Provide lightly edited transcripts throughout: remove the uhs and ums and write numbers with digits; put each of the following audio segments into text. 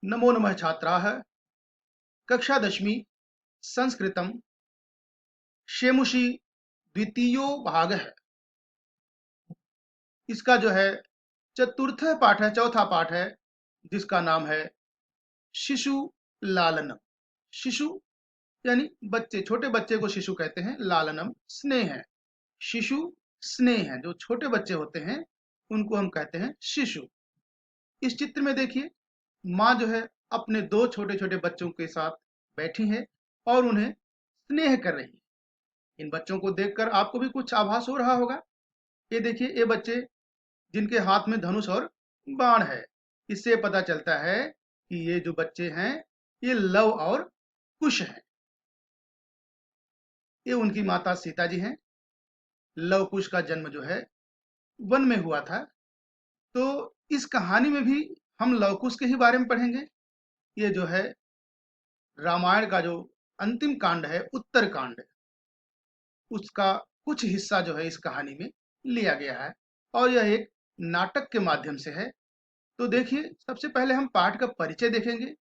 नमो नमः छात्राः। कक्षा 10वीं संस्कृतं शेमुषी द्वितीयो भागः। इसका जो है चतुर्थ पाठ है, चौथा पाठ है, जिसका नाम है शिशु लालनम। शिशु यानी बच्चे, छोटे बच्चे को शिशु कहते हैं। लालनम स्नेह है। शिशु स्नेह है, जो छोटे बच्चे होते हैं उनको हम कहते हैं शिशु। इस चित्र में देखिए, माँ जो है अपने दो छोटे छोटे बच्चों के साथ बैठी है और उन्हें स्नेह कर रही है। इन बच्चों को देखकर आपको भी कुछ आभास हो रहा होगा। ये देखिए, ये बच्चे जिनके हाथ में धनुष और बाण है, इससे पता चलता है कि ये जो बच्चे हैं ये लव और कुश हैं। ये उनकी माता सीता जी हैं। लव कुश का जन्म जो है वन में हुआ था। तो इस कहानी में भी हम लव कुश के ही बारे में पढ़ेंगे। ये जो है रामायण का जो अंतिम कांड है, उत्तर कांड, उसका कुछ हिस्सा जो है इस कहानी में लिया गया है और यह एक नाटक के माध्यम से है। तो देखिए, सबसे पहले हम पाठ का परिचय देखेंगे।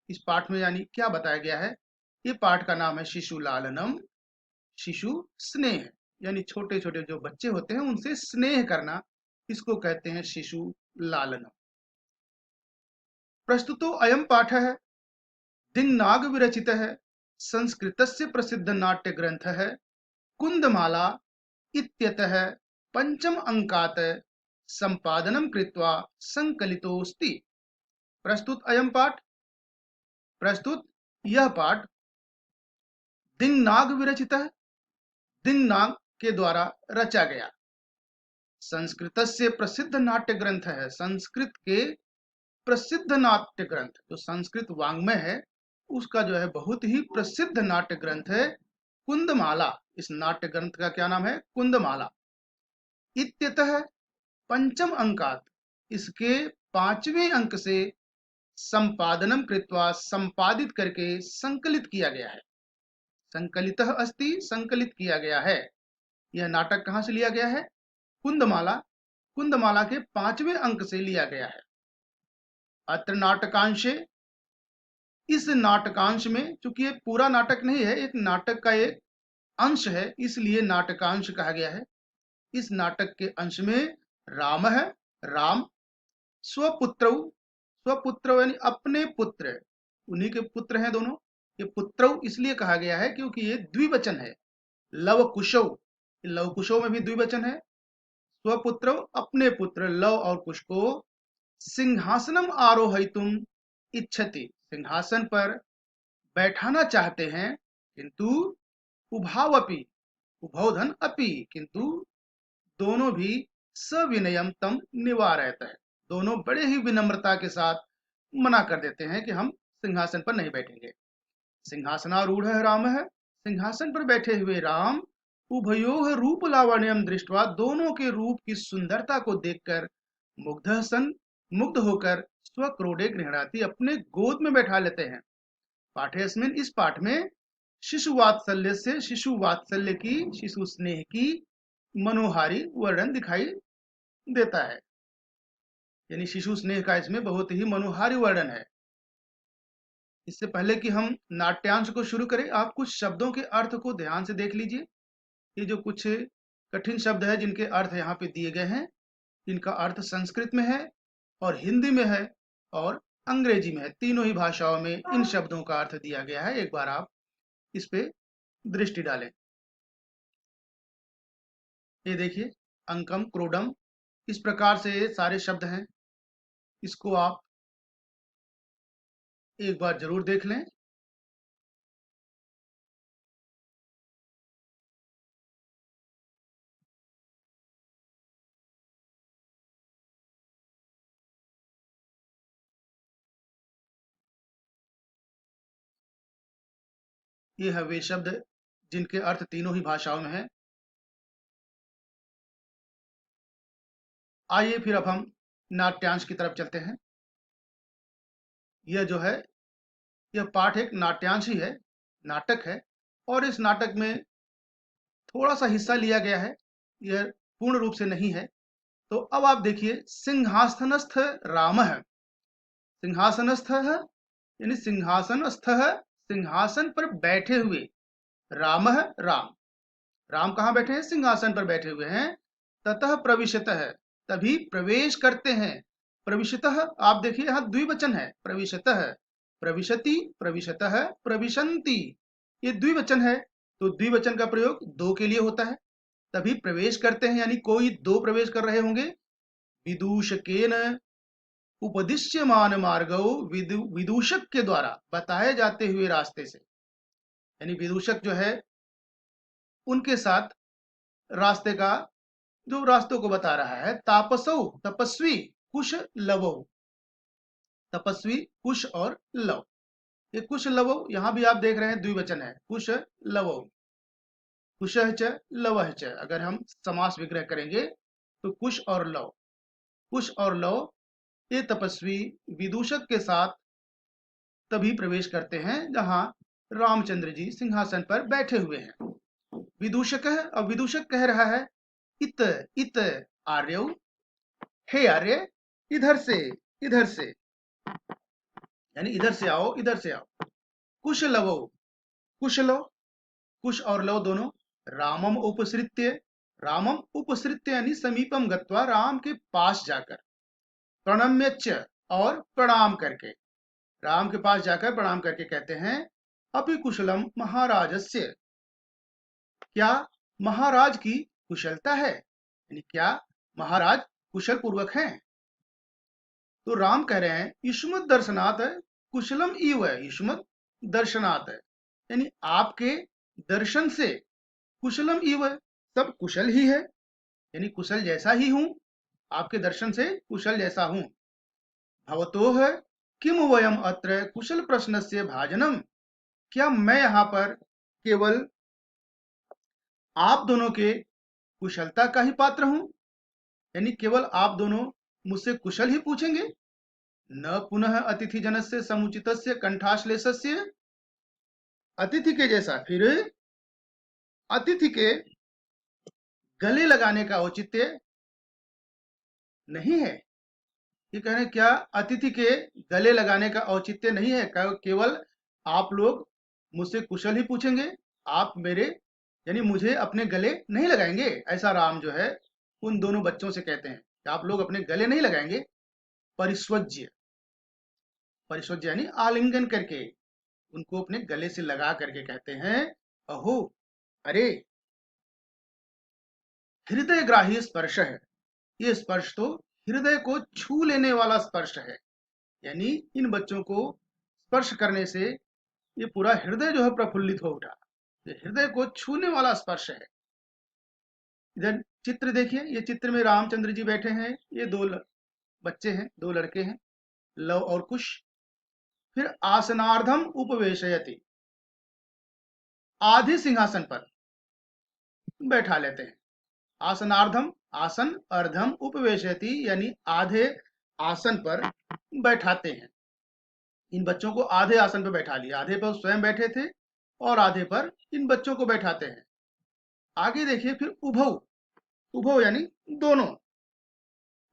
इस पाठ में यानी क्या बताया गया है। ये पाठ का नाम है शिशु लालनम। शिशु स्नेह, यानी छोटे छोटे जो बच्चे होते हैं उनसे स्नेह करना, इसको कहते हैं शिशु लालनम। प्रस्तुतो अयम पाठ है दिङ्नाग विरचित है, संस्कृतस्य प्रसिद्ध नाट्य ग्रंथ है कुंदमाला इत्यतः पंचम अंकात संपादनम कृत्वा संकलितोऽस्ति। प्रस्तुत अयम पाठ, प्रस्तुत यह पाठ दिङ्नाग विरचित है, दिङ्नाग के द्वारा रचा गया। संस्कृतस्य प्रसिद्ध नाट्य ग्रंथ है, संस्कृत के प्रसिद्ध नाट्य ग्रंथ, जो संस्कृत वाङ्मय है उसका जो है बहुत ही प्रसिद्ध नाट्य ग्रंथ है कुंदमाला। इस नाट्य ग्रंथ का क्या नाम है? कुंदमाला। इत्यतः पंचम अंकात, इसके पांचवें अंक से संपादनम कृत्वा, संपादित करके संकलित किया गया है। संकलितः अस्ति, संकलित किया गया है। यह नाटक कहां से लिया गया है? कुंदमाला। कुंदमाला के पांचवें अंक से लिया गया है। अत्र नाटकांशे, इस नाटकांश में, चूंकि ये पूरा नाटक नहीं है, एक नाटक का एक अंश है, इसलिए नाटकांश कहा गया है। इस नाटक के अंश में राम है, राम स्वपुत्र, स्वपुत्र यानी अपने पुत्र, उन्हीं के पुत्र हैं दोनों। ये पुत्र इसलिए कहा गया है क्योंकि ये द्विवचन है। लव कुशव, लव कुशव में भी द्विवचन है। स्वपुत्र अपने पुत्र लव और कुश को सिंहासनम आरोहितुम इच्छति, सिंहासन पर बैठाना चाहते हैं, किंतु उभावपि, उभौधन अपि, किंतु दोनों भी सविनयम तम निवारयत है, दोनों बड़े ही विनम्रता के साथ मना कर देते हैं कि हम सिंहासन पर नहीं बैठेंगे। सिंहासनारूढ़ राम है, सिंहासन पर बैठे हुए राम, उभयोः रूप लावण्यम दृष्टवा, दोनों के रूप की सुंदरता को देखकर मुग्ध सन, मुग्ध होकर स्वक्रोडे गृहणाति, अपने गोद में बैठा लेते हैं। पाठेस्मिन, इस पाठ में शिशु वात्सल्य से, शिशु वात्सल्य की, शिशु स्नेह की मनोहारी वर्णन दिखाई देता है। यानी शिशु स्नेह का इसमें बहुत ही मनोहारी वर्णन है। इससे पहले कि हम नाट्यांश को शुरू करें, आप कुछ शब्दों के अर्थ को ध्यान से देख लीजिए। ये जो कुछ कठिन शब्द है जिनके अर्थ यहाँ पे दिए गए हैं, इनका अर्थ संस्कृत में है और हिंदी में है और अंग्रेजी में है। तीनों ही भाषाओं में इन शब्दों का अर्थ दिया गया है। एक बार आप इस पे दृष्टि डालें। ये देखिए, अंकम, क्रोडम, इस प्रकार से ये सारे शब्द हैं। इसको आप एक बार जरूर देख लें। ये है वे शब्द जिनके अर्थ तीनों ही भाषाओं में है। आइए फिर अब हम नाट्यांश की तरफ चलते हैं। यह जो है, यह पाठ एक नाट्यांश ही है, नाटक है, और इस नाटक में थोड़ा सा हिस्सा लिया गया है, यह पूर्ण रूप से नहीं है। तो अब आप देखिए, सिंहासनस्थ राम है, सिंहासनस्थः यानी सिंहासनस्थः, सिंहासन पर बैठे हुए। रामः राम, राम कहाँ बैठे हैं? सिंहासन पर बैठे हुए हैं। ततः प्रविशतः, तभी प्रवेश करते हैं। प्रविशतः आप देखिए यहाँ द्विवचन है, प्रविशतः, प्रविशति, प्रविशतः, प्रविशन्ति, ये द्विवचन है, तो द्विवचन का प्रयोग दो के लिए होता है। तभी प्रवेश करते हैं यानी कोई दो प्रवेश कर रहे होंगे। विदूषकेन उपदिश्यमान मार्गो, विदूषक के द्वारा बताए जाते हुए रास्ते से, यानी विदूषक जो है उनके साथ रास्ते का, जो रास्तों को बता रहा है। तापसौ तपस्वी, कुश लवौ, तपस्वी कुश और लव, ये कुश लवौ यहां भी आप देख रहे हैं द्विवचन है, कुश लवौ, कुशः च लवः च। अगर हम समास विग्रह करेंगे तो कुश और लव, कुश और लव ये तपस्वी विदूषक के साथ तभी प्रवेश करते हैं जहां रामचंद्र जी सिंहासन पर बैठे हुए हैं। विदूषक है, और विदूषक कह रहा है इत इत आर्यौ, हे आर्य इधर से, इधर से, यानी इधर से आओ, इधर से आओ। कुश लवो, कुश लव, कुश और लव दोनों। रामम उपसृत्य, रामम उपसृत्य यानी समीपम गत्वा, राम के पास जाकर। प्रणम्यच, और प्रणाम करके, राम के पास जाकर प्रणाम करके कहते हैं अपि कुशलम महाराजस्य, क्या महाराज की कुशलता है, यानी क्या महाराज कुशल पूर्वक हैं। तो राम कह रहे हैं युष्मत् दर्शनात् कुशलम इव है, युष्मत् दर्शनात् है, यानी आपके दर्शन से कुशलम इव, सब कुशल ही है, यानी कुशल जैसा ही हूं, आपके दर्शन से कुशल जैसा हूं। भवतोः किम वयम अत्र कुशल प्रश्नस्य भाजनम, क्या मैं यहाँ पर केवल आप दोनों के कुशलता का ही पात्र हूं, यानी केवल आप दोनों मुझसे कुशल ही पूछेंगे। न पुनः अतिथि जनस्य समुचितस्य कंठाश्लेषस्य, अतिथि के जैसा फिर अतिथि के गले लगाने का औचित्य नहीं है। ये कह रहे हैं क्या अतिथि के गले लगाने का औचित्य नहीं है, केवल आप लोग मुझसे कुशल ही पूछेंगे, आप मेरे यानी मुझे अपने गले नहीं लगाएंगे, ऐसा राम जो है उन दोनों बच्चों से कहते हैं कि आप लोग अपने गले नहीं लगाएंगे। परिस्वज्य, परिस्वज्य यानी आलिंगन करके उनको अपने गले से लगा करके कहते हैं अहो, अरे हृदय ग्राही स्पर्श है, ये स्पर्श तो हृदय को छू लेने वाला स्पर्श है, यानी इन बच्चों को स्पर्श करने से ये पूरा हृदय जो है प्रफुल्लित हो उठा, ये हृदय को छूने वाला स्पर्श है। इधर चित्र देखिए, ये चित्र में रामचंद्र जी बैठे हैं, ये दो बच्चे हैं, दो लड़के हैं, लव और कुश। फिर आसनार्धम उपवेशयति, आधे सिंहासन पर बैठा लेते हैं। आसनार्धम, आसन, अर्धम उपवेशयति यानी आधे आसन पर बैठाते हैं। इन बच्चों को आधे आसन पर बैठा लिया, आधे पर स्वयं बैठे थे और आधे पर इन बच्चों को बैठाते हैं। आगे देखिए फिर उभव, उभव यानी दोनों,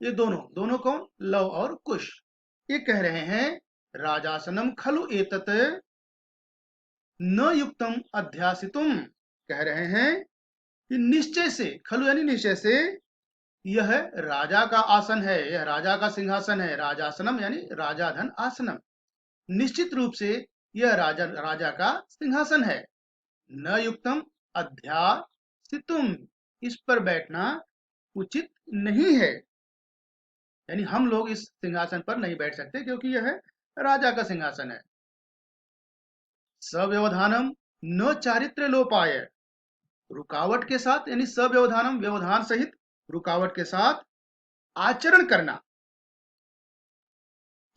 ये दोनों, दोनों कौन? लव और कुश। ये कह रहे हैं राजासनम खलु एतत न युक्तम अध्यासितुम, कह रहे हैं कि निश्चय से, खलु यानी निश्चय से, यह राजा का आसन है, यह राजा का सिंहासन है। राजासनम यानी राजाधन आसनम, निश्चित रूप से यह राजा, राजा का सिंहासन है। न युक्तम अध्यासितुम, इस पर बैठना उचित नहीं है, यानी हम लोग इस सिंहासन पर नहीं बैठ सकते क्योंकि यह राजा का सिंहासन है। सव्यवधानम न चारित्र लोपाय, रुकावट के साथ, यानी सव्यवधानम व्यवधान सहित रुकावट के साथ आचरण करना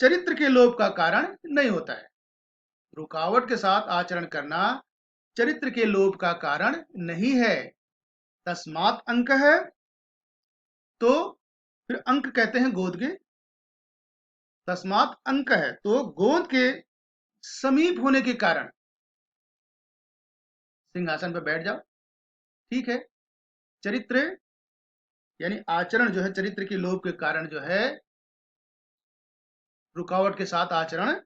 चरित्र के लोप का कारण नहीं होता है। रुकावट के साथ आचरण करना चरित्र के लोप का कारण नहीं है। तस्मात अंक है, तो फिर अंक कहते हैं गोद के, तस्मात अंक है तो गोद के समीप होने के कारण सिंहासन पर बैठ जाओ। ठीक है, चरित्र यानी आचरण जो है चरित्र के लोभ के कारण जो है रुकावट के साथ आचरण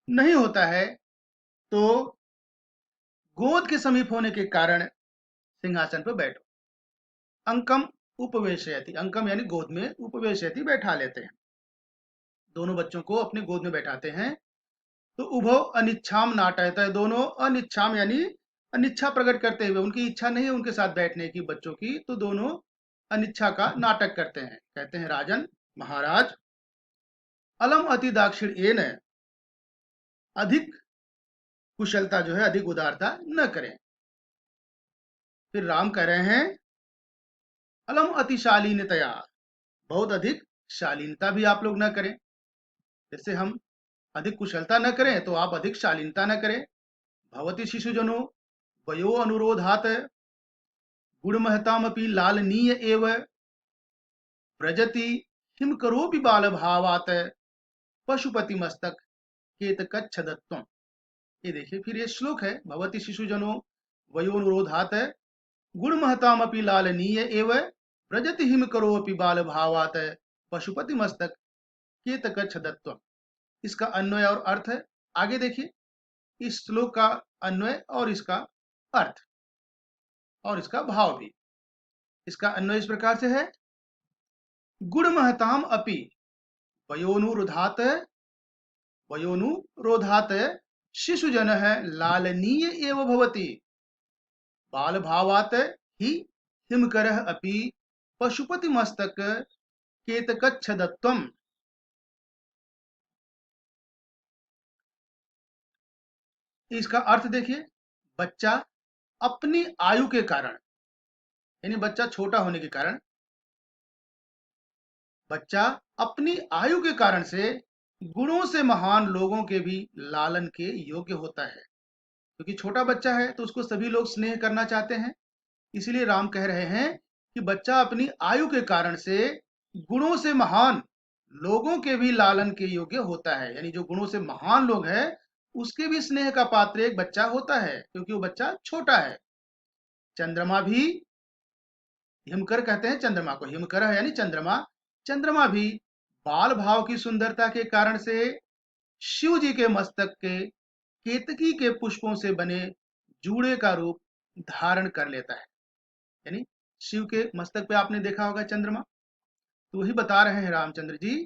नहीं होता है, तो गोद के समीप होने के कारण सिंहासन पर बैठो। अंकम उपवेशयति, अंकम यानी गोद में, उपवेशयति बैठा लेते हैं, दोनों बच्चों को अपनी गोद में बैठाते हैं। तो उभो अनिच्छाम नाटयत है, दोनों अनिच्छाम यानी अनिच्छा प्रकट करते हुए, उनकी इच्छा नहीं है उनके साथ बैठने की बच्चों की, तो दोनों अनिच्छा का नाटक करते हैं। कहते हैं राजन, महाराज, अलम अति दाक्षिण्येन, अधिक कुशलता जो है, अधिक उदारता न करें। फिर राम कह रहे हैं, अलम अति शालीनतया, बहुत अधिक शालीनता भी आप लोग न करें। जैसे हम अधिक कुशलता न करें तो आप अधिक शालीनता न करें। भवती शिशुजनो वयो अनुरोधात गुणमहतामपि लालनीय एव व्रजति हिमकरोपि बाल भावात पशुपति मस्तक केतकच्छदत्वम्। ये देखिए, फिर ये श्लोक है, भवती शिशुजनो वयोनुरोधात गुणमहतामपि लालनीय एव व्रजति हिमकरोपि बाल भावात पशुपति मस्तक केतकच्छदत्वम्। इसका अन्वय और अर्थ है, आगे देखिए, इस श्लोक का अन्वय और इसका अर्थ और इसका भाव भी। इसका अन्वय इस प्रकार से है, गुणमहताम अपि वयोनुरोधात, वयोनुरोधात शिशुजन लालनीय एव भवति बाल भावात ही हिमकरः अपि पशुपति मस्तक केतकच्छदत्वम्। इसका अर्थ देखिए, बच्चा अपनी आयु के कारण, यानी बच्चा छोटा होने के कारण, बच्चा अपनी आयु के कारण से गुणों से महान लोगों के भी लालन के योग्य होता है। क्योंकि छोटा बच्चा है तो उसको सभी लोग स्नेह करना चाहते हैं, इसीलिए राम कह रहे हैं कि बच्चा अपनी आयु के कारण से गुणों से महान लोगों के भी लालन के योग्य होता है। यानी जो गुणों से महान लोग हैं उसके भी स्नेह का पात्र एक बच्चा होता है, क्योंकि वो बच्चा छोटा है। चंद्रमा भी, हिमकर कहते हैं चंद्रमा को, हिमकर है यानी चंद्रमा, चंद्रमा भी बाल भाव की सुंदरता के कारण से शिव जी के मस्तक के केतकी के पुष्पों से बने जूड़े का रूप धारण कर लेता है। यानी शिव के मस्तक पे आपने देखा होगा चंद्रमा, तो वही बता रहे हैं रामचंद्र जी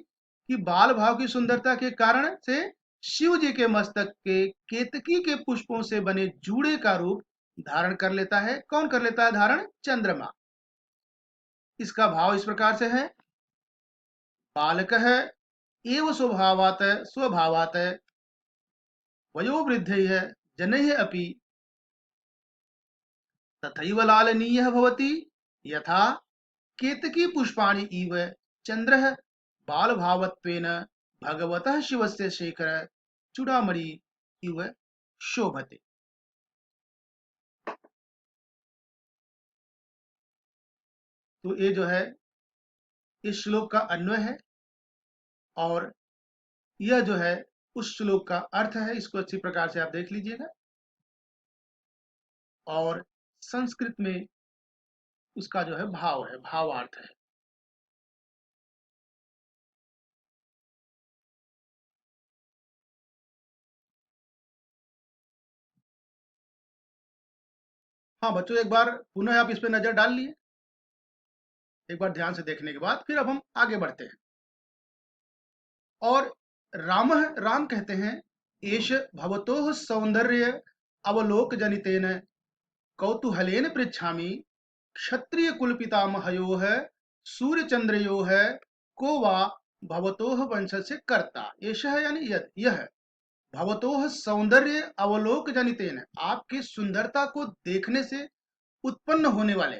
कि बाल भाव की सुंदरता के कारण से शिव जी के मस्तक के केतकी के पुष्पों से बने जूड़े का रूप धारण कर लेता है। कौन कर लेता है धारण? चंद्रमा। इसका भाव इस प्रकार से है, बालक है एव स्वभावात, स्वभावात वयोवृद्धय जनैः अपि तथैव लालनीयः भवति यथा केतकी पुष्पाणि इव चंद्रः बालभावत्वेन भगवतः शिवस्य शेखर चूड़ामणि इव शोभते। तो ये जो है इस श्लोक का अन्वय है, और यह जो है उस श्लोक का अर्थ है। इसको अच्छी प्रकार से आप देख लीजिएगा, और संस्कृत में उसका जो है भाव है, भावार्थ है। हाँ बच्चों, एक बार पुनः आप इस पे नजर डाल लिए, एक बार ध्यान से देखने के बाद फिर अब हम आगे बढ़ते हैं। और राम कहते हैं, एष भवतोः सौंदर्य अवलोक जनितेन कौतूहलेन पृच्छामि क्षत्रिय कुल पितामहयोः सूर्य चंद्रयोः को वा भवतोः वंशस्य कर्ता। एषः यानी यह भवतोः सौंदर्य अवलोक जनितेन, आपकी सुंदरता को देखने से उत्पन्न होने वाले,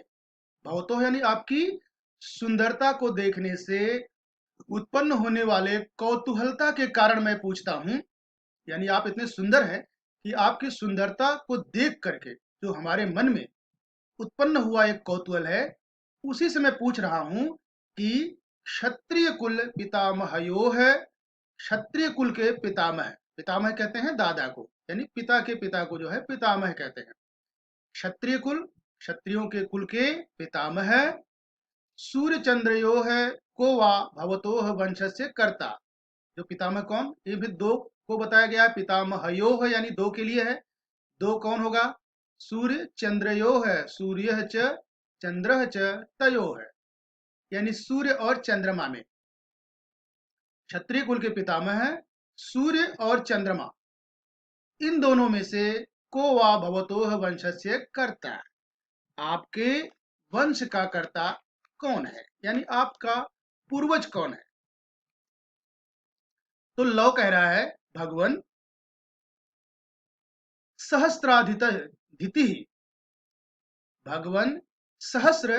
भवतोः यानी आपकी सुंदरता को देखने से उत्पन्न होने वाले कौतूहलता के कारण मैं पूछता हूं। यानी आप इतने सुंदर हैं कि आपकी सुंदरता को देख करके जो हमारे मन में उत्पन्न हुआ एक कौतूहल है, उसी से मैं पूछ रहा हूं कि क्षत्रिय कुल पितामहयो है, क्षत्रिय कुल के पितामह, पितामह कहते हैं दादा को, यानी पिता के पिता को जो है पितामह कहते हैं। क्षत्रिय कुल, क्षत्रियों के कुल के पितामह सूर्य चंद्रयो है को वा भवतोह वंशस्य कर्ता, जो पितामह कौन, ये भी दो को बताया गया है, पितामहयोः यानी दो के लिए है। दो कौन होगा, सूर्य चंद्रयोः है, सूर्य च चंद्र च तयोः है, यानी सूर्य और चंद्रमा में। क्षत्रिय कुल के पितामह है सूर्य और चंद्रमा, इन दोनों में से को वा भवतोः वंशस्य कर्ता, आपके वंश का कर्ता कौन है, यानी आपका पूर्वज कौन है। तो लव कह रहा है भगवन सहस्त्राधिति, भगवन सहस्र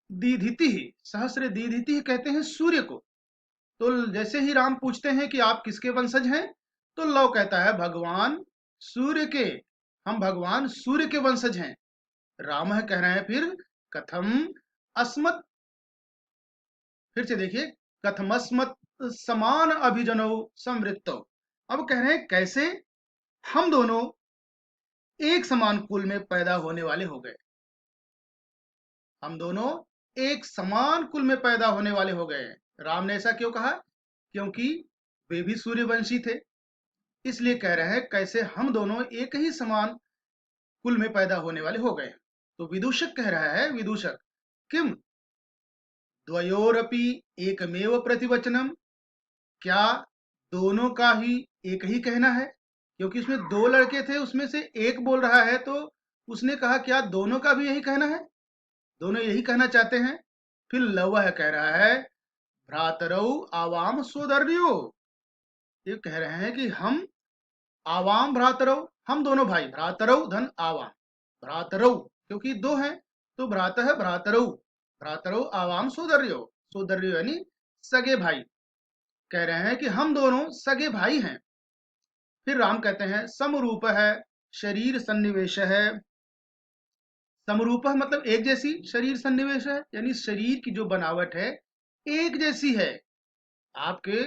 दीधिति, सहस्र दीधिति कहते हैं सूर्य को। तो जैसे ही राम पूछते हैं कि आप किसके वंशज हैं, तो लव कहता है भगवान सूर्य के, हम भगवान सूर्य के वंशज हैं। राम कह रहे हैं फिर कथम अस्मत्, फिर से देखिए, कथमस्मत् समान अभिजनो संवृत्तो, अब कह रहे हैं कैसे हम दोनों एक समान कुल में पैदा होने वाले हो गए, हम दोनों एक समान कुल में पैदा होने वाले हो गए। राम ने ऐसा क्यों कहा, क्योंकि वे भी सूर्यवंशी थे, इसलिए कह रहे हैं कैसे हम दोनों एक ही समान कुल में पैदा होने वाले हो गए। तो विदूषक कह रहा है, विदूषक किम द्वयोरपि एकमेव प्रतिवचनम, क्या दोनों का ही एक ही कहना है, क्योंकि उसमें दो लड़के थे, उसमें से एक बोल रहा है, तो उसने कहा क्या दोनों का भी यही कहना है, दोनों यही कहना चाहते हैं। फिर लवह कह रहा है भ्रातरौ आवाम सोदर्यो, ये कह रहे हैं कि हम आवाम भ्रातरौ, हम दोनों भाई, भ्रातरौ धन आवाम, भ्रातरौ क्योंकि दो हैं, तो भ्रातः भ्रातरौ, भ्रातरौ आवाम सोदर्यो, सोदर्यो यानी सगे भाई, कह रहे हैं कि हम दोनों सगे भाई हैं। फिर राम कहते हैं समरूप है शरीर सन्निवेश है, समरूप मतलब एक जैसी, शरीर सन्निवेश है यानी शरीर की जो बनावट है एक जैसी है, आपके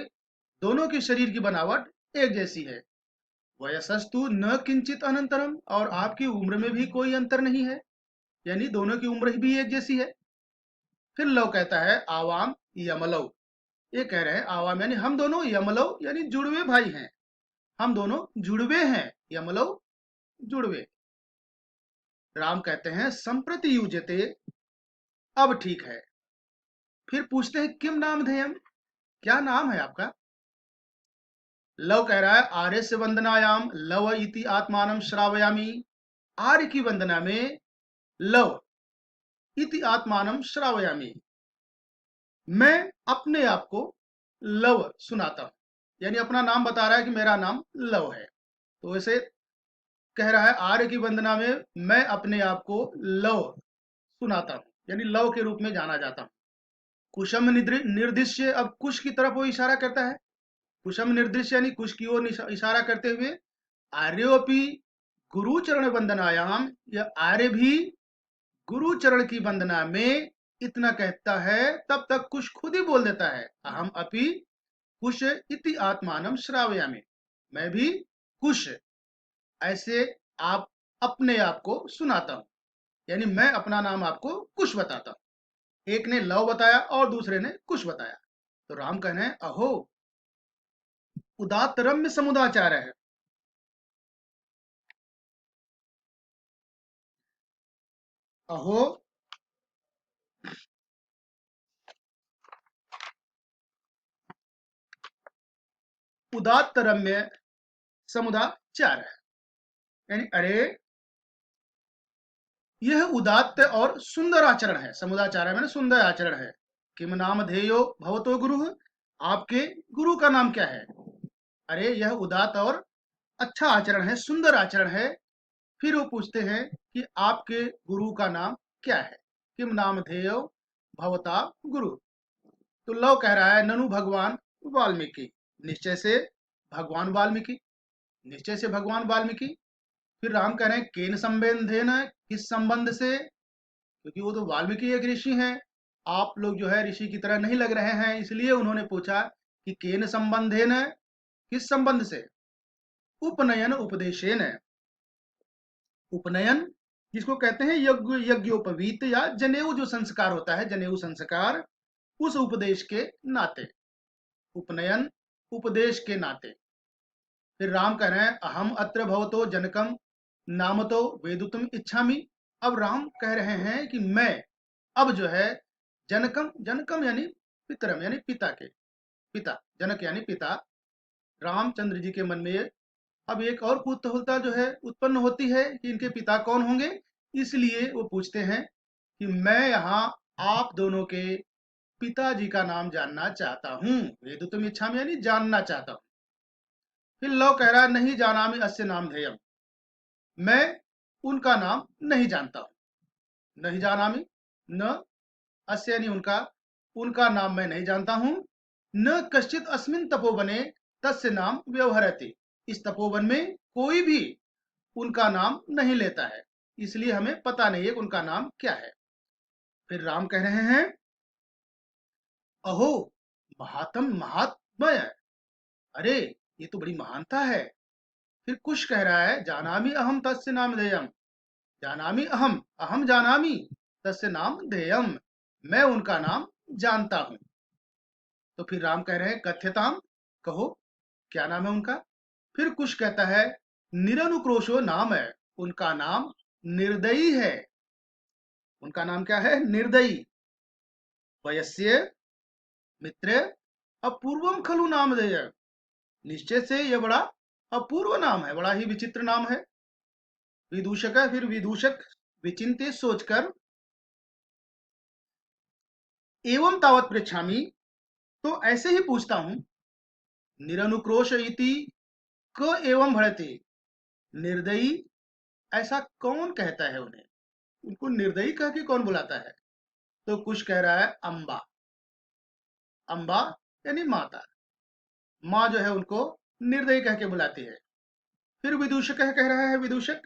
दोनों के शरीर की बनावट एक जैसी है। वयसस्तु न किंचित अनंतरम, और आपकी उम्र में भी कोई अंतर नहीं है, यानी दोनों की उम्र भी एक जैसी है। फिर लव कहता है आवाम यमलव, ये कह रहे हैं आवाम यानी हम दोनों, यमलव यानी जुड़वे भाई हैं, हम दोनों जुड़वे हैं, यमलव जुड़वे। राम कहते हैं संप्रति युजते, अब ठीक है। फिर पूछते हैं किम नाम धेयम, क्या नाम है आपका। लव कह रहा है आर्य से वंदनायाम लव इति आत्मानम श्रावयामी, आर्य की वंदना में लव इति आत्मानम श्रावयामी, मैं अपने आप को लव सुनाता हूं, यानी अपना नाम बता रहा है कि मेरा नाम लव है। तो वैसे कह रहा है आर्य की वंदना में मैं अपने आप को लव सुनाता हूं, यानी लव के रूप में जाना जाता हूं। कुशम निर्दिश्य, अब कुश की तरफ वो इशारा करता है, कुशम निर्दिश्य यानी कुश की ओर इशारा करते हुए, आर्योपि गुरु चरण वंदनायाम, यह आर्य भी गुरु चरण की वंदना में इतना कहता है, तब तक कुश खुद ही बोल देता है अहम अपि कुश इति आत्मानम श्रावयामि, मैं भी कुश, ऐसे आप अपने आप को सुनाता हूं, यानी मैं अपना नाम आपको कुश बताता हूं। एक ने लव बताया और दूसरे ने कुश बताया। तो राम कहने अहो उदात रम्य समुदाचार है, अहो उदात रम्य समुदाचार है, यानी अरे यह उदात्त और सुंदर आचरण है, समुदाचार है मैंने सुंदर आचरण है। किम नाम धेयो भवतो गुरु, आपके गुरु का नाम क्या है, अरे यह उदात्त और अच्छा आचरण है, सुंदर आचरण है। फिर वो पूछते हैं कि आपके गुरु का नाम क्या है, किम नाम धेयो भवता गुरु। तो लव कह रहा है ननु भगवान वाल्मीकि, निश्चय से भगवान वाल्मीकि, निश्चय से भगवान वाल्मीकि। फिर राम कह रहे हैं केन संबंधेन, किस संबंध से, क्योंकि वो तो वाल्मीकि एक ऋषि हैं, आप लोग जो है ऋषि की तरह नहीं लग रहे हैं, इसलिए उन्होंने पूछा कि केन संबंधेन, किस संबंध से। उपनयन उपदेशेन, उपनयन जिसको कहते हैं यज्ञ यज्ञोपवीत या जनेऊ जो संस्कार होता है, जनेऊ संस्कार, उस उपदेश के नाते। उपनयन उपदेश के नाते। फिर राम कह रहे हैं अहम अत्र भवतो जनकम नामतो वेदुतम इच्छामि। अब राम कह रहे हैं कि मैं अब जो है जनकम, जनकम यानी पितरम यानी पिता के पिता, जनक यानी पिता, रामचंद्र जी के मन में अब एक और कुतूहलता जो है उत्पन्न होती है कि इनके पिता कौन होंगे। इसलिए वो पूछते हैं कि मैं यहाँ आप दोनों के पिताजी का नाम जानना चाहता हूँ। वेदुतम इच्छामि यानी जानना चाहता हूँ। फिर लव कह रहा है नहीं जानामि अस्य नाम धेयम, मैं उनका नाम नहीं जानता हूं। नहीं जानामि, न अस्य यानी उनका, उनका नाम मैं नहीं जानता हूं। न कश्चित अस्मिन तपोवने तस्य नाम व्यवहरति, इस तपोवन में कोई भी उनका नाम नहीं लेता है, इसलिए हमें पता नहीं है कि उनका नाम क्या है। फिर राम कह रहे हैं अहो महात्म महात्मय, अरे ये तो बड़ी महानता है। फिर कुश कह रहा है जानामि अहम तस्य नाम धेयम, जानामि अहम, अहम जानामि तस्य नाम धेयम, मैं उनका नाम जानता हूं। तो फिर राम कह रहे हैं कथ्यताम, कहो क्या नाम है उनका। फिर कुश कहता है निरनुक्रोशो नाम है, उनका नाम निर्दयी है। उनका नाम क्या है? निर्दयी। वयस्य मित्र अपूर्वम खलु नामधेय, निश्चय से यह बड़ा अपूर्व नाम है, बड़ा ही विचित्र नाम है। विदूषक है, फिर विदूषक विचिंतित सोचकर एवं तावत पृच्छामि, तो ऐसे ही पूछता हूं। निरनुक्रोश इति क एवं भड़ते, निर्दयी ऐसा कौन कहता है उन्हें, उनको निर्दयी कह के कौन बुलाता है। तो कुछ कह रहा है अम्बा, अम्बा यानी माता, माँ जो है उनको निर्दयी कह के बुलाती है। फिर विदूषक कह रहा है विदूषक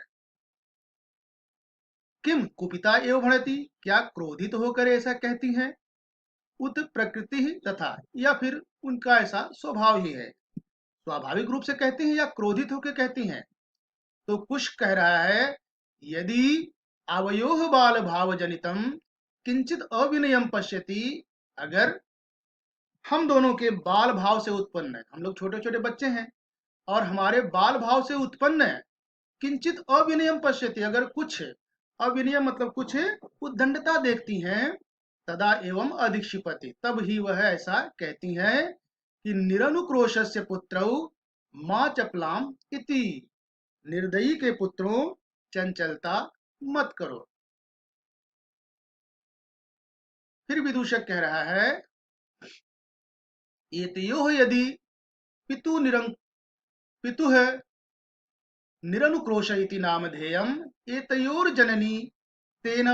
किम कुपिता एवं भड़ती, क्या क्रोधित होकर ऐसा कहती हैं। उत प्रकृति ही तथा, या फिर उनका ऐसा स्वभाव ही है, स्वाभाविक रूप से कहती हैं या क्रोधित होकर कहती हैं। तो कुश कह रहा है यदि अवयोह बाल भाव जनितम किंचित अविनयम पश्यति, अगर हम दोनों के बाल भाव से उत्पन्न है, हम लोग छोटे छोटे बच्चे हैं और हमारे बाल भाव से उत्पन्न है किंचित अविनयम पश्यति, अगर कुछ अविनयम मतलब कुछ उद्दंडता देखती हैं, तदा एवं अधिक्षिपति, तब ही वह ऐसा कहती हैं कि निरनुक्रोशस्य पुत्रौ मां चपलाम इति, निर्दयी के पुत्रों चंचलता मत करो। फिर विदूषक कह रहा है एतयोः यदि पितु निरं पितुः निरनुक्रोश इति नामधेयम् एतयोर्जननी तेन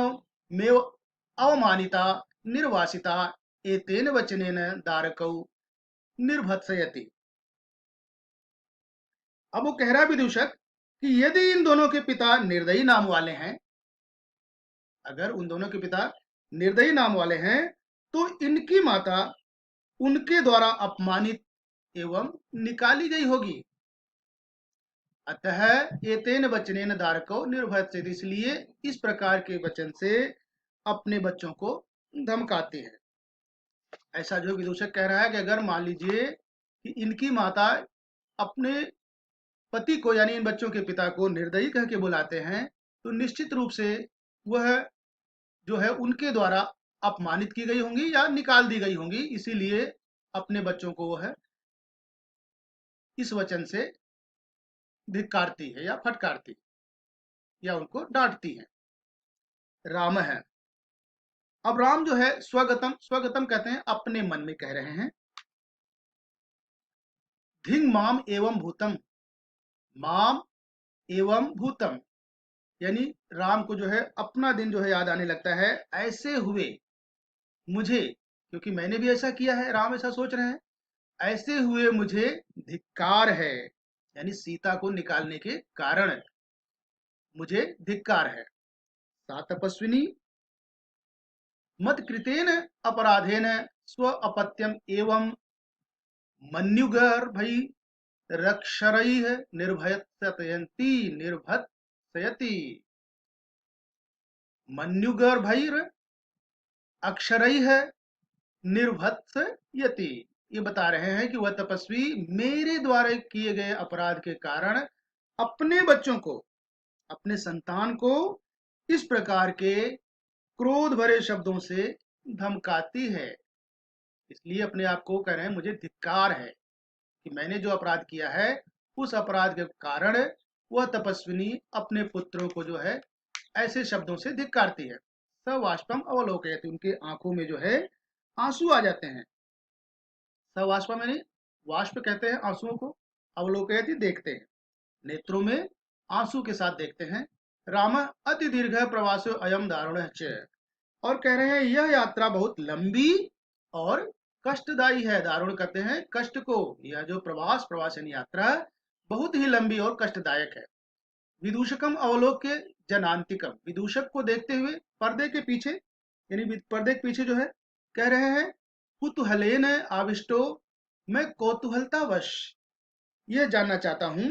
मेव अवमानिता निर्वासिता एतेन वचनेन दारकौ निर्भत्सयति। अब वो कह रहा है विदूषक कि यदि इन दोनों के पिता निर्दयी नाम वाले हैं, अगर उन दोनों के पिता निर्दयी नाम वाले हैं, तो इनकी माता उनके द्वारा अपमानित एवं निकाली गई होगी। अतः एतेन वचनेन धारको निर्भत्सयति, इसलिए इस प्रकार के वचन से अपने बच्चों को धमकाते हैं। ऐसा जो विदूषक कह रहा है कि अगर मान लीजिए कि इनकी माता अपने पति को यानी इन बच्चों के पिता को निर्दयी कह के बुलाते हैं, तो निश्चित रूप से वह जो है उनके द्वारा अपमानित की गई होंगी या निकाल दी गई होंगी, इसीलिए अपने बच्चों को वह इस वचन से धिक्कारती है या फटकारती या उनको डांटती है। राम है, अब राम जो है स्वगतम, स्वगतम कहते हैं अपने मन में कह रहे हैं। धिंग माम एवं भूतम, माम एवं भूतम यानी राम को जो है अपना दिन जो है याद आने लगता है। ऐसे हुए मुझे, क्योंकि मैंने भी ऐसा किया है, राम ऐसा सोच रहे हैं, ऐसे हुए मुझे धिक्कार है, यानी सीता को निकालने के कारण मुझे धिक्कार है। सा तपस्विनी मत कृतेन अपराधेन स्व अपत्यम एवं मन्युगर्भै रक्षरैः निर्भयत्ययन्ति निर्भत्सयति। मन्युगर्भैर अक्षरैः निर्भत्सयति, ये बता रहे हैं कि वह तपस्वी मेरे द्वारा किए गए अपराध के कारण अपने बच्चों को, अपने संतान को इस प्रकार के क्रोध भरे शब्दों से धमकाती है। इसलिए अपने आप को कह रहे हैं मुझे धिक्कार है कि मैंने जो अपराध किया है उस अपराध के कारण वह तपस्विनी अपने पुत्रों को जो है ऐसे शब्दों से धिक्कारती है। सवाष्पम अवलोकयति, उनके आंखों में जो है आंसू आ जाते हैं। सवाष्पम यानी वाष्प कहते हैं आंसुओं को, अवलोकयति देखते हैं, नेत्रों में आंसू के साथ देखते हैं। राम अति दीर्घ प्रवासो अयम दारुण च, और कह रहे हैं यह यात्रा बहुत लंबी और कष्टदायी है। दारुण कहते हैं कष्ट को। यह जो प्रवास यानी यात्रा बहुत ही लंबी और कष्टदायक है। विदूषकम अवलोक्य जनांतिकम, विदूषक को देखते हुए पर्दे के पीछे, यानी पर्दे के पीछे जो है कह रहे हैं कुतूहलेन आविष्टो, मैं कौतूहलतावश यह जानना चाहता हूं।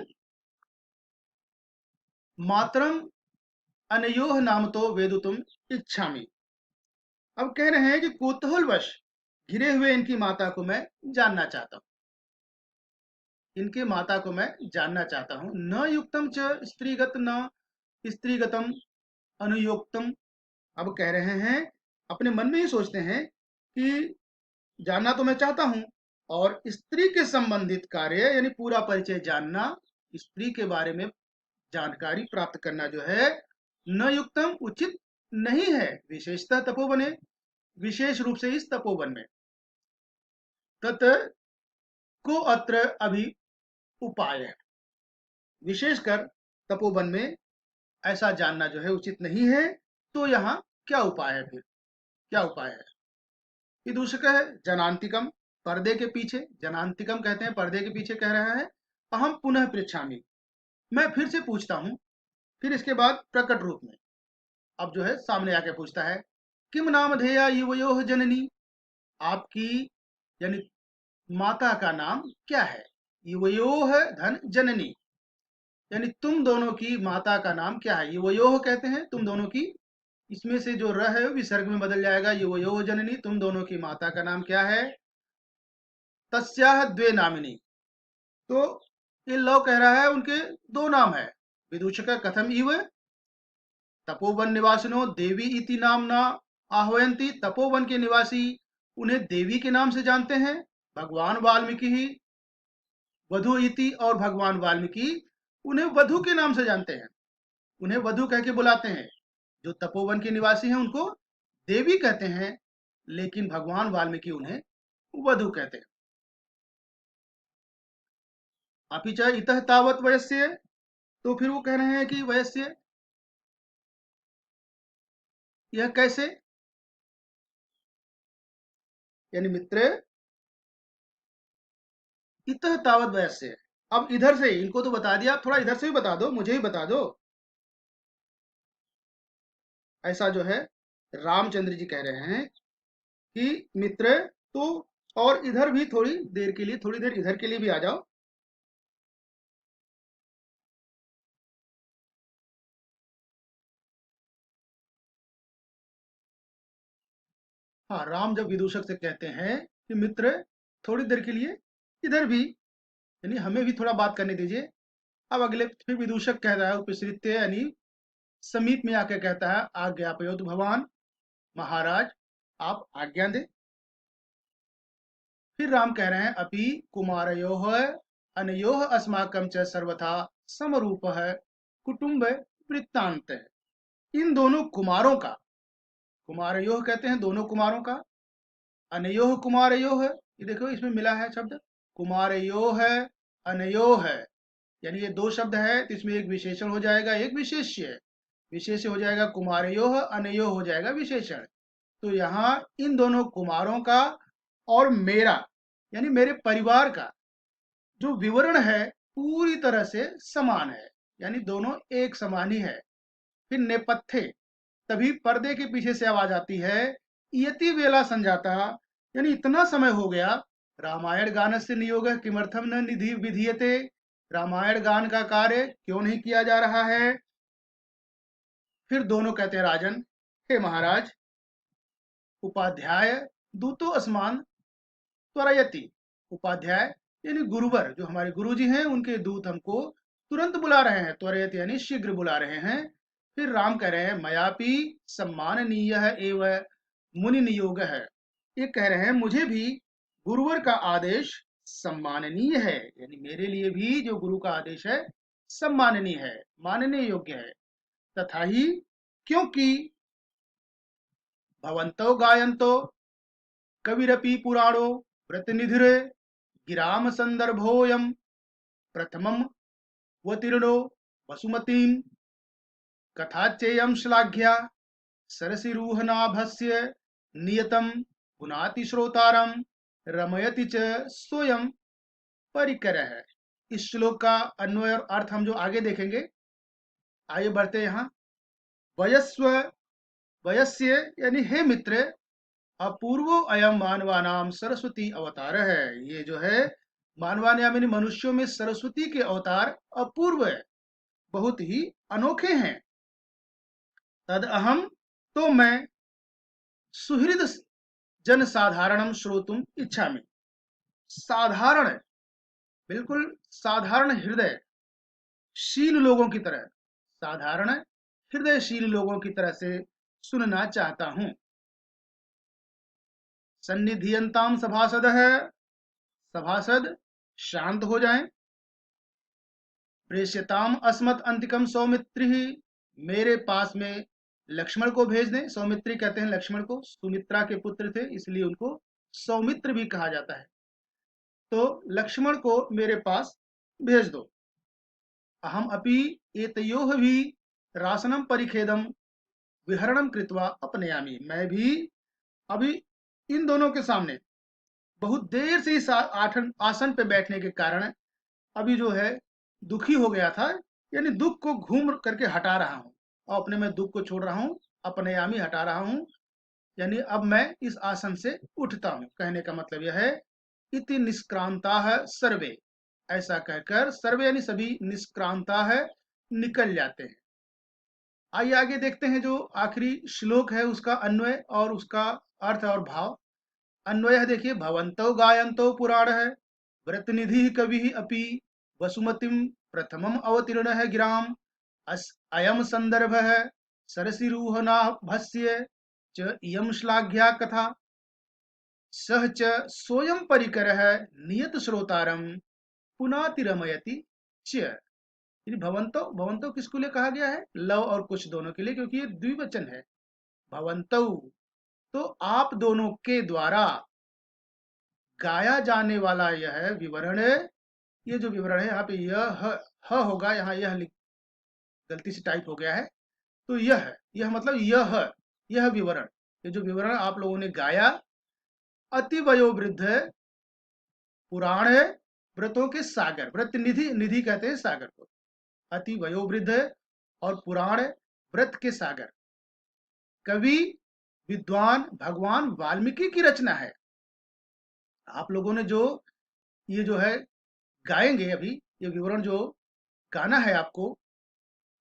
मातरम अनयोह नाम तो वेदुतुम इच्छामि, अब कह रहे हैं कि कौतूहलवश घिरे हुए इनकी माता को मैं जानना चाहता हूँ, इनके माता को मैं जानना चाहता हूँ। न युक्तम च स्त्रीगत न स्त्रीगतम अनुयोक्तम, अब कह रहे हैं अपने मन में ही सोचते हैं कि जानना तो मैं चाहता हूं, और स्त्री के संबंधित कार्य यानी पूरा परिचय जानना, स्त्री के बारे में जानकारी प्राप्त करना जो है न युक्तम उचित नहीं है, विशेषतः तपोवने, विशेष रूप से इस तपोवन में। तत् को अत्र अभी उपाय है, विशेषकर तपोवन में ऐसा जानना जो है उचित नहीं है। तो यहाँ क्या उपाय है, फिर क्या उपाय है? विदूषक है जनांतिकम, पर्दे के पीछे, जनांतिकम कहते हैं पर्दे के पीछे, कह रहा है अहम पुनः पृच्छामि, मैं फिर से पूछता हूं। फिर इसके बाद प्रकट रूप में अब जो है सामने आके पूछता है किम नाम धेया युवयोः जननी, आपकी यानी माता का नाम क्या है? युवयोः धन जननी, यानी तुम दोनों की माता का नाम क्या है? युवयोः कहते हैं तुम दोनों की, इसमें से जो र है विसर्ग में बदल जाएगा, युवयोः जननी, तुम दोनों की माता का नाम क्या है? तस्याह द्वे नामिनी, तो ये लव कह रहा है उनके दो नाम है। विदूषक कथम इव तपोवन निवासिनो देवी इति नामना आह्वयंती, तपोवन के निवासी उन्हें देवी के नाम से जानते हैं। भगवान वाल्मीकि ही वधु इति, और भगवान वाल्मीकि उन्हें वधु के नाम से जानते हैं, उन्हें वधु कह के बुलाते हैं। जो तपोवन के निवासी हैं उनको देवी कहते हैं, लेकिन भगवान वाल्मीकि उन्हें वधु कहते हैं। अपि च इतः तावत वयस्य, तो फिर वो कह रहे हैं कि वयस्य यह कैसे, यानी मित्र इतः तावत वयस्य, अब इधर से इनको तो बता दिया, थोड़ा इधर से भी बता दो, मुझे भी बता दो। ऐसा जो है रामचंद्र जी कह रहे हैं कि मित्र तो, और इधर भी थोड़ी देर के लिए, थोड़ी देर इधर के लिए भी आ जाओ। हाँ, राम जब विदूषक से कहते हैं कि मित्र थोड़ी देर के लिए इधर भी, यानी हमें भी थोड़ा बात करने दीजिए। अब अगले फिर विदूषक कह रहा है उपसृत्य, यानी समीप में आके कहता है आज्ञापयोत भगवान, महाराज आप आज्ञा दे। फिर राम कह रहे हैं अपि कुमारयोः अनयोः अस्माकं च सर्वथा समरूपः कुटुंब वृत्तांत है, इन दोनों कुमारों का, कुमारयोः कहते हैं दोनों कुमारों का, अनयोः कुमारयोः, ये देखो इसमें मिला है शब्द कुमारयोः अनयोः, यानी ये दो शब्द है तो इसमें एक विशेषण हो जाएगा एक विशेष्य है, विशेष्य हो जाएगा कुमारयोः, अनयोः हो जाएगा विशेषण। तो यहाँ इन दोनों कुमारों का और मेरा यानी मेरे परिवार का जो विवरण है पूरी तरह से समान है, यानी दोनों एक समान ही है। फिर नेपथ्य, तभी पर्दे के पीछे से आवाज आती है यति वेला संजाता, यानी इतना समय हो गया, रामायण गान से नियोग किमर्थम न निधि विधीयते, रामायण गान का कार्य क्यों नहीं किया जा रहा है? फिर दोनों कहते हैं राजन, हे महाराज, उपाध्याय दूतो अस्मान त्वरयति, उपाध्याय यानी गुरुवर, जो हमारे गुरुजी हैं, उनके दूत हमको तुरंत बुला रहे हैं, त्वरित यानी शीघ्र बुला रहे हैं। फिर राम कह रहे हैं मयापि सम्माननीय एवं मुनि नियोग है। ये कह रहे हैं मुझे भी गुरुवर का आदेश सम्माननीय है, यानी मेरे लिए भी जो गुरु का आदेश है सम्माननीय है, माननीय योग्य है। तथा ही क्योंकि भवंतो गायंतो कविरपि पुराणो प्रतिनिधिरे गिराम संदर्भोयम प्रथमम वतीर्णो वसुमतीं कथाचेयं श्लाघ्या सरसिरुहनाभस्य नियतं पुनाति श्रोतारम रमयति च स्वयं परिकरः। इस श्लोक का अन्वय और अर्थ हम जो आगे देखेंगे। आइए बढ़ते यहाँ। वयस्व, वयस्य यानी हे मित्र, अपूर्वो अयम मानवानाम सरस्वती अवतार है। ये जो है मानवान यानी मनुष्यों में सरस्वती के अवतार अपूर्व है, बहुत ही अनोखे हैं। तद अहम, तो मैं सुहृद जन साधारणम श्रोतुम इच्छा में, साधारण, बिल्कुल साधारण हृदय शील लोगों की तरह, साधारण हृदयशील लोगों की तरह से सुनना चाहता हूं। सन्निधियंताम सभासद है, सभासद शांत हो जाएं। प्रेष्यताम अस्मत् अंतिकम सौमित्री, मेरे पास में लक्ष्मण को भेज दें। सौमित्री कहते हैं लक्ष्मण को, सुमित्रा के पुत्र थे इसलिए उनको सौमित्र भी कहा जाता है। तो लक्ष्मण को मेरे पास भेज दो। अहम अपि एतयोः भी रासनम परिखेदम विहरणम कृत्वा अपनयामि, मैं भी अभी इन दोनों के सामने बहुत देर से इस आसन पे बैठने के कारण अभी जो है दुखी हो गया था, यानी दुख को घूम करके हटा रहा हूं, और अपने में दुख को छोड़ रहा हूं, अपने यामी हटा रहा हूं, यानी अब मैं इस आसन से उठता हूं। कहने का मतलब यह है इति निष्क्रांता है सर्वे, ऐसा कहकर सर्वे यानी सभी निष्क्रांता है, निकल जाते हैं। आइए आगे देखते हैं जो आखिरी श्लोक है उसका अन्वय और उसका अर्थ और भाव। अन्वय देखिए, भवंतो गायंतो पुराण है, व्रतनिधि कवि अपि वसुमतिम प्रथमम अवतीर्ण है गिराम, अयम संदर्भ है सरसिरूहना भस्य च इयम श्लाघ्या कथा, सह च सोयम परिकर है नियत श्रोतारम पुनाति रमयति च। भवंतो, भवंतो किसको लिए कहा गया है? लव और कुछ दोनों के लिए, क्योंकि ये द्विवचन है। भवंतो, तो आप दोनों के द्वारा गाया जाने वाला यह विवरण, ये जो विवरण है यहाँ पे यह ह होगा, यहाँ यह गलती से टाइप हो गया है, तो यह मतलब यह विवरण, ये जो विवरण आप लोगों ने गाया, अति वयोवृद्ध पुराण है, व्रतों के सागर, व्रत निधि, निधि कहते हैं सागर को, अति वयोवृद्ध और पुराण व्रत के सागर, कवि विद्वान भगवान वाल्मीकि की रचना है। आप लोगों ने जो ये जो है गाएंगे अभी, ये विवरण जो गाना है आपको,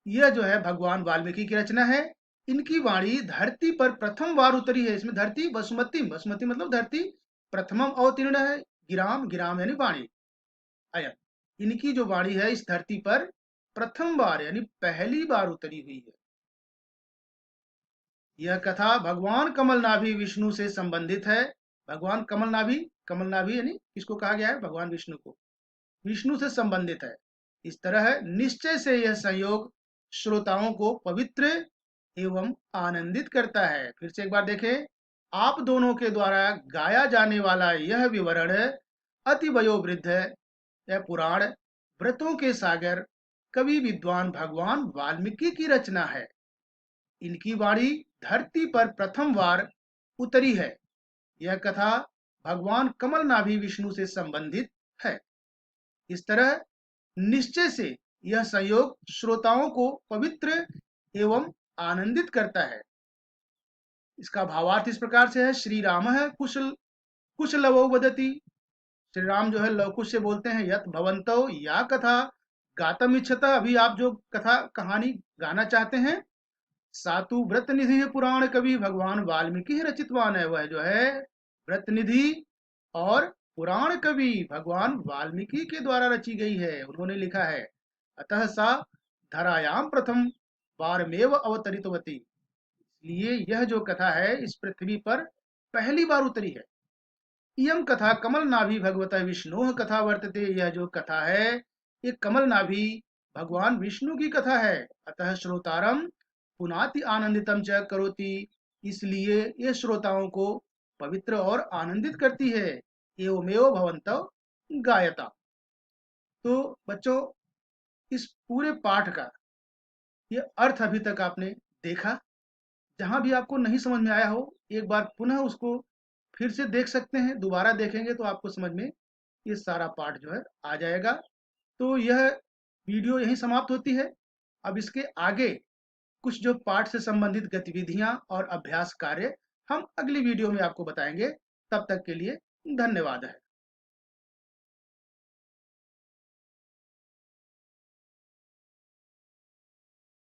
यह जो है भगवान वाल्मीकि की रचना है। इनकी वाणी धरती पर प्रथम बार उतरी है। इसमें धरती वसुमती, वसुमती मतलब धरती, प्रथमम अवतीर्ण है गिराम, गिराम यानी वाणी, अयन, इनकी जो वाणी है इस धरती पर प्रथम बार यानी पहली बार उतरी हुई है। यह कथा भगवान कमलनाभि विष्णु से संबंधित है। भगवान कमलनाभि, कमलनाभि यानी किसको कहा गया है? भगवान विष्णु को, विष्णु से संबंधित है। इस तरह निश्चय से यह संयोग श्रोताओं को पवित्र एवं आनंदित करता है। फिर से एक बार देखें, आप दोनों के द्वारा गाया जाने वाला यह विवरण अति वयोवृद्ध यह पुराण व्रतों के सागर कवि विद्वान भगवान वाल्मीकि की रचना है। इनकी वाणी धरती पर प्रथम बार उतरी है। यह कथा भगवान कमलनाभि विष्णु से संबंधित है। इस तरह निश्चय से यह संयोग श्रोताओं को पवित्र एवं आनंदित करता है। इसका भावार्थ इस प्रकार से है, श्री राम है कुश लवो वदति, श्री राम जो है लवकुश से बोलते हैं, यत भवंतो या कथा गातम इच्छता, अभी आप जो कथा कहानी गाना चाहते हैं, सातु व्रत निधि पुराण कवि भगवान वाल्मीकि रचितवान है। वह जो है व्रत निधि और पुराण कवि भगवान वाल्मीकि के द्वारा रची गई है। उन्होंने लिखा है, अतः सा धरायाम प्रथम बारमेव अवतरितवती। इसलिए यह जो कथा है इस पृथ्वी पर पहली बार उतरी है। इयं कथा कमल नाभि भगवतः विष्णु कथा वर्तते। यह जो कथा है ये कमल नाभि भगवान विष्णु की कथा है। अतः श्रोतारम पुनाति आनंदितम च करोति। इसलिए ये श्रोताओं को पवित्र और आनंदित करती है। एवमेव भवन्तः गायता। तो बच्चों, इस पूरे पाठ का ये अर्थ अभी तक आपने देखा। जहां भी आपको नहीं समझ में आया हो, एक बार पुनः उसको फिर से देख सकते हैं। दोबारा देखेंगे तो आपको समझ में ये सारा पाठ जो है आ जाएगा। तो यह वीडियो यहीं समाप्त होती है। अब इसके आगे कुछ जो पाठ से संबंधित गतिविधियां और अभ्यास कार्य हम अगली वीडियो में आपको बताएंगे। तब तक के लिए धन्यवाद है।